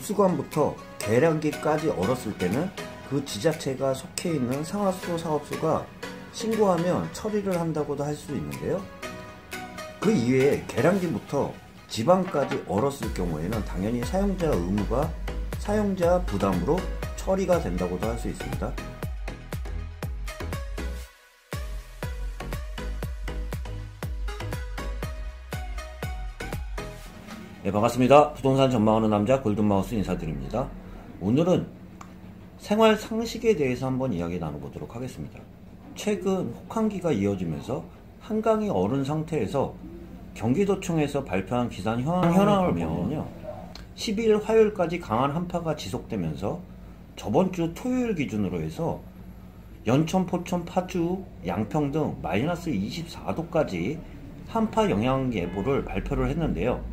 누수관부터 계량기까지 얼었을 때는 그 지자체가 속해 있는 상하수도 사업소가 신고하면 처리를 한다고도 할 수 있는데요. 그 이외에 계량기부터 지방까지 얼었을 경우에는 당연히 사용자 의무가 사용자 부담으로 처리가 된다고도 할 수 있습니다. 네, 반갑습니다. 부동산 전망하는 남자 골든마우스 인사드립니다. 오늘은 생활 상식에 대해서 한번 이야기 나눠보도록 하겠습니다. 최근 혹한기가 이어지면서 한강이 얼은 상태에서 경기도청에서 발표한 기상 현황을 보면요, 12일 화요일까지 강한 한파가 지속되면서 저번 주 토요일 기준으로 해서 연천, 포천, 파주, 양평 등 마이너스 24도까지 한파 영향 예보를 발표를 했는데요.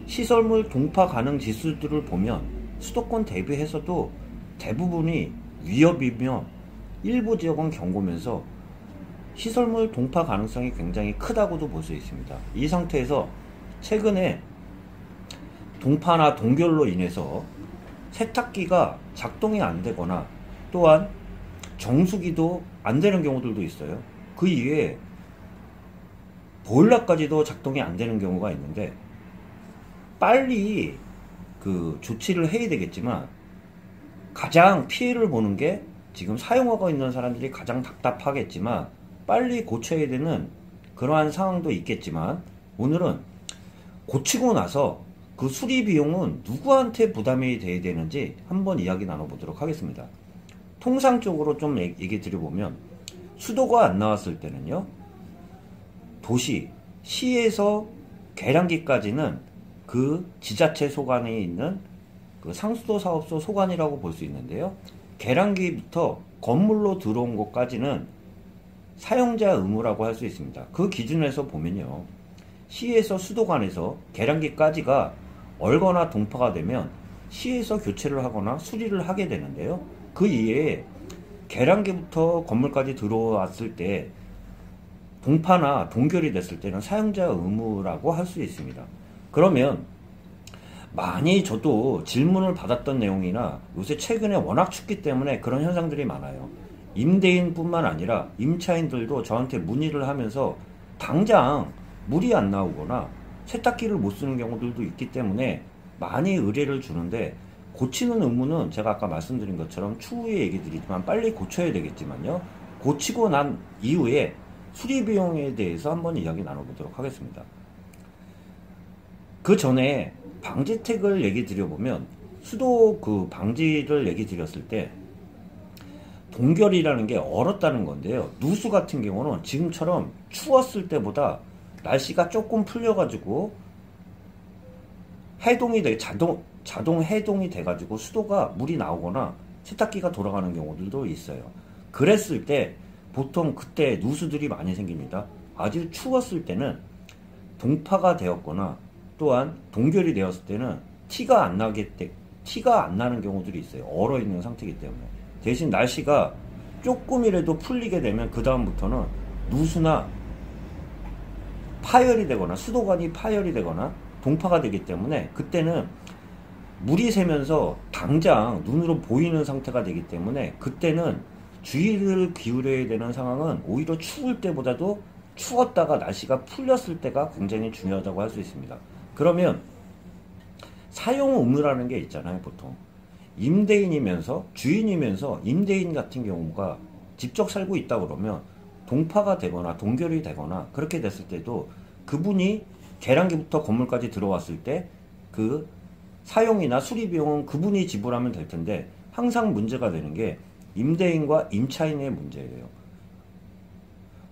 시설물 동파 가능 지수들을 보면 수도권 대비해서도 대부분이 위협이며 일부 지역은 경고면서 시설물 동파 가능성이 굉장히 크다고도 볼 수 있습니다. 이 상태에서 최근에 동파나 동결로 인해서 세탁기가 작동이 안 되거나 또한 정수기도 안 되는 경우들도 있어요. 그 이외에 보일러까지도 작동이 안 되는 경우가 있는데 빨리 그 조치를 해야 되겠지만 가장 피해를 보는 게 지금 사용하고 있는 사람들이 가장 답답하겠지만 빨리 고쳐야 되는 그러한 상황도 있겠지만 오늘은 고치고 나서 그 수리 비용은 누구한테 부담이 돼야 되는지 한번 이야기 나눠보도록 하겠습니다. 통상적으로 좀 얘기 드려보면 수도가 안 나왔을 때는요, 도시, 시에서 계량기까지는 그 지자체 소관에 있는 그 상수도 사업소 소관이라고 볼 수 있는데요. 계량기부터 건물로 들어온 것까지는 사용자 의무라고 할 수 있습니다. 그 기준에서 보면요, 시에서 수도관에서 계량기까지가 얼거나 동파가 되면 시에서 교체를 하거나 수리를 하게 되는데요. 그 이외에 계량기부터 건물까지 들어왔을 때 동파나 동결이 됐을 때는 사용자 의무라고 할 수 있습니다. 그러면 많이 저도 질문을 받았던 내용이나 요새 최근에 워낙 춥기 때문에 그런 현상들이 많아요. 임대인 뿐만 아니라 임차인들도 저한테 문의를 하면서 당장 물이 안 나오거나 세탁기를 못 쓰는 경우들도 있기 때문에 많이 의뢰를 주는데, 고치는 의무는 제가 아까 말씀드린 것처럼 추후에 얘기 드리지만 빨리 고쳐야 되겠지만요, 고치고 난 이후에 수리 비용에 대해서 한번 이야기 나눠보도록 하겠습니다. 그 전에 방지택을 얘기 드려보면 수도 그 방지를 얘기 드렸을 때 동결이라는 게 얼었다는 건데요. 누수 같은 경우는 지금처럼 추웠을 때보다 날씨가 조금 풀려가지고 해동이 돼, 자동 해동이 돼가지고 수도가 물이 나오거나 세탁기가 돌아가는 경우들도 있어요. 그랬을 때 보통 그때 누수들이 많이 생깁니다. 아주 추웠을 때는 동파가 되었거나 또한 동결이 되었을 때는 티가 안 나는 경우들이 있어요. 얼어 있는 상태이기 때문에. 대신 날씨가 조금이라도 풀리게 되면 그 다음부터는 누수나 파열이 되거나 수도관이 파열이 되거나 동파가 되기 때문에 그때는 물이 새면서 당장 눈으로 보이는 상태가 되기 때문에 그때는 주의를 기울여야 되는 상황은 오히려 추울 때보다도 추웠다가 날씨가 풀렸을 때가 굉장히 중요하다고 할 수 있습니다. 그러면 사용 의무라는 게 있잖아요. 보통 임대인이면서 주인이면서 임대인 같은 경우가 직접 살고 있다 그러면 동파가 되거나 동결이 되거나 그렇게 됐을 때도 그분이 계량기부터 건물까지 들어왔을 때 그 사용이나 수리 비용은 그분이 지불하면 될 텐데 항상 문제가 되는 게 임대인과 임차인의 문제예요.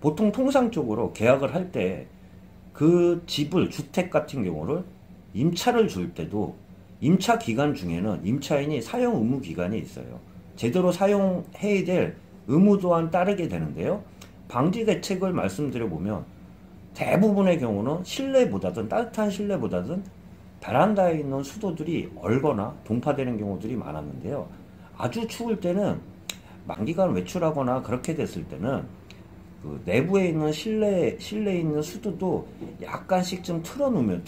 보통 통상적으로 계약을 할 때 그 집을, 주택 같은 경우를 임차를 줄 때도 임차 기간 중에는 임차인이 사용 의무 기간이 있어요. 제대로 사용해야 될 의무 또한 따르게 되는데요. 방지 대책을 말씀드려보면 대부분의 경우는 실내보다든 따뜻한 실내보다든 베란다에 있는 수도들이 얼거나 동파되는 경우들이 많았는데요. 아주 추울 때는 만기간 외출하거나 그렇게 됐을 때는 그 내부에 있는 실내에 있는 수도도 약간씩 좀 틀어놓으면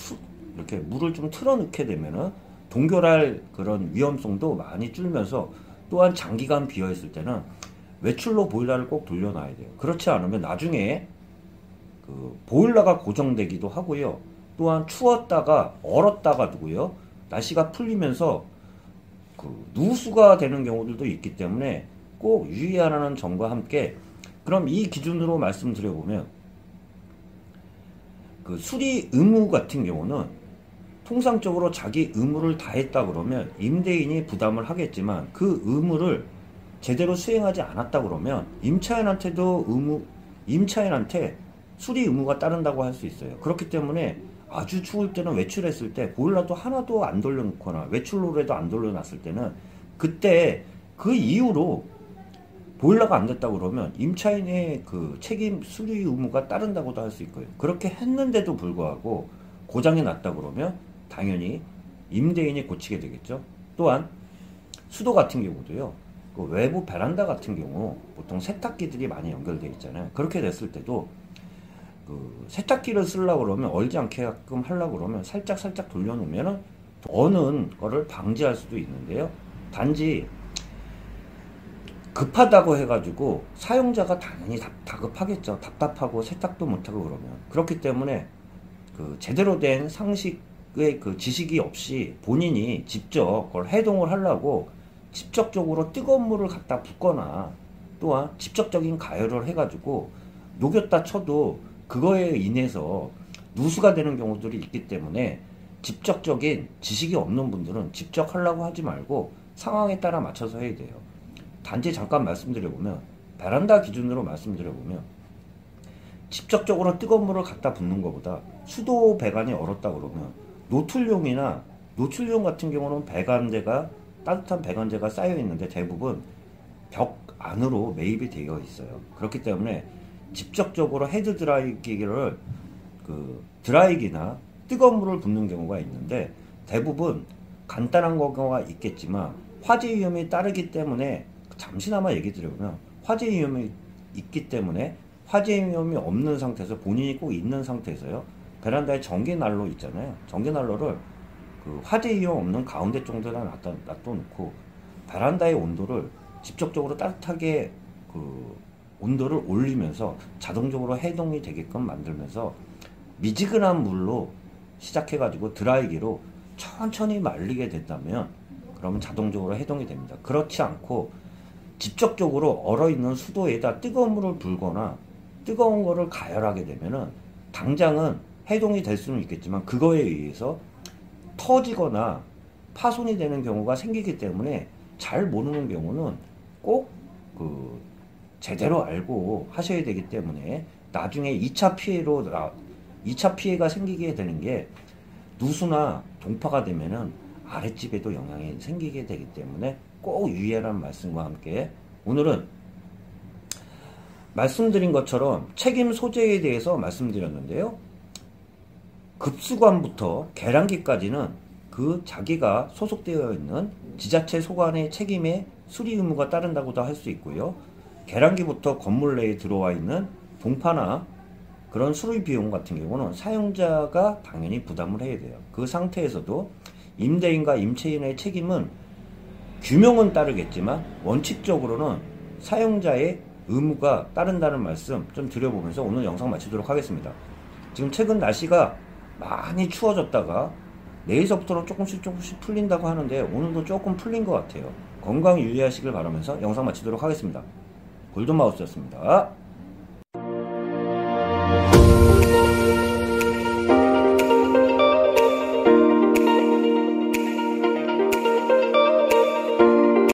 이렇게 물을 좀 틀어놓게 되면은 동결할 그런 위험성도 많이 줄면서, 또한 장기간 비어있을 때는 외출로 보일러를 꼭 돌려놔야 돼요. 그렇지 않으면 나중에 그 보일러가 고정되기도 하고요. 또한 추웠다가 얼었다가도요, 날씨가 풀리면서 그 누수가 되는 경우들도 있기 때문에 꼭 유의하라는 점과 함께, 그럼 이 기준으로 말씀드려보면, 그 수리 의무 같은 경우는 통상적으로 자기 의무를 다했다 그러면 임대인이 부담을 하겠지만, 그 의무를 제대로 수행하지 않았다 그러면 임차인한테 수리 의무가 따른다고 할 수 있어요. 그렇기 때문에 아주 추울 때는, 외출했을 때 보일러도 하나도 안 돌려놓거나 외출로라도 안 돌려놨을 때는, 그때 그 이후로 보일러가 안 됐다 그러면 임차인의 그 책임 수리 의무가 따른다고도 할 수 있고요. 그렇게 했는데도 불구하고 고장이 났다 그러면 당연히 임대인이 고치게 되겠죠. 또한 수도 같은 경우도요, 그 외부 베란다 같은 경우 보통 세탁기들이 많이 연결되어 있잖아요. 그렇게 됐을 때도 그 세탁기를 쓰려고 그러면, 얼지 않게끔 하려고 그러면 살짝 돌려놓으면 어는 거를 방지할 수도 있는데요. 단지 급하다고 해가지고 사용자가 당연히 다급하겠죠. 답답하고 세탁도 못하고 그러면. 그렇기 때문에 그 제대로 된 상식의 그 지식이 없이 본인이 직접 그걸 해동을 하려고 직접적으로 뜨거운 물을 갖다 붓거나, 또한 직접적인 가열을 해가지고 녹였다 쳐도 그거에 인해서 누수가 되는 경우들이 있기 때문에, 직접적인 지식이 없는 분들은 직접 하려고 하지 말고 상황에 따라 맞춰서 해야 돼요. 단지 잠깐 말씀드려보면, 베란다 기준으로 말씀드려보면, 직접적으로 뜨거운 물을 갖다 붓는 것보다 수도 배관이 얼었다 그러면 노출용 같은 경우는 따뜻한 배관재가 쌓여 있는데 대부분 벽 안으로 매입이 되어 있어요. 그렇기 때문에 직접적으로 헤드 드라이기를 드라이기나 뜨거운 물을 붓는 경우가 있는데, 대부분 간단한 경우가 있겠지만 화재 위험이 따르기 때문에, 잠시나마 얘기 드려보면, 화재 위험이 있기 때문에 화재 위험이 없는 상태에서, 본인이 꼭 있는 상태에서요, 베란다에 전기난로 있잖아요. 전기난로를 그 화재 위험 없는 가운데 정도에다 놔둬놓고 베란다의 온도를 직접적으로 따뜻하게 그 온도를 올리면서 자동적으로 해동이 되게끔 만들면서, 미지근한 물로 시작해가지고 드라이기로 천천히 말리게 된다면 그러면 자동적으로 해동이 됩니다. 그렇지 않고 직접적으로 얼어있는 수도에다 뜨거운 물을 불거나 뜨거운 거를 가열하게 되면은, 당장은 해동이 될 수는 있겠지만 그거에 의해서 터지거나 파손이 되는 경우가 생기기 때문에, 잘 모르는 경우는 꼭 제대로 알고 하셔야 되기 때문에, 나중에 2차 피해가 생기게 되는 게, 누수나 동파가 되면은 아랫집에도 영향이 생기게 되기 때문에 꼭 유의하라는 말씀과 함께, 오늘은 말씀드린 것처럼 책임 소재에 대해서 말씀드렸는데요. 급수관부터 계량기까지는 그 자기가 소속되어 있는 지자체 소관의 책임에 수리 의무가 따른다고도 할 수 있고요. 계량기부터 건물 내에 들어와 있는 동파나 그런 수리 비용 같은 경우는 사용자가 당연히 부담을 해야 돼요. 그 상태에서도 임대인과 임차인의 책임은 규명은 따르겠지만 원칙적으로는 사용자의 의무가 따른다는 말씀 좀 드려보면서 오늘 영상 마치도록 하겠습니다. 지금 최근 날씨가 많이 추워졌다가 내일서부터는 조금씩 풀린다고 하는데, 오늘도 조금 풀린 것 같아요. 건강 유의하시길 바라면서 영상 마치도록 하겠습니다. 골든마우스였습니다.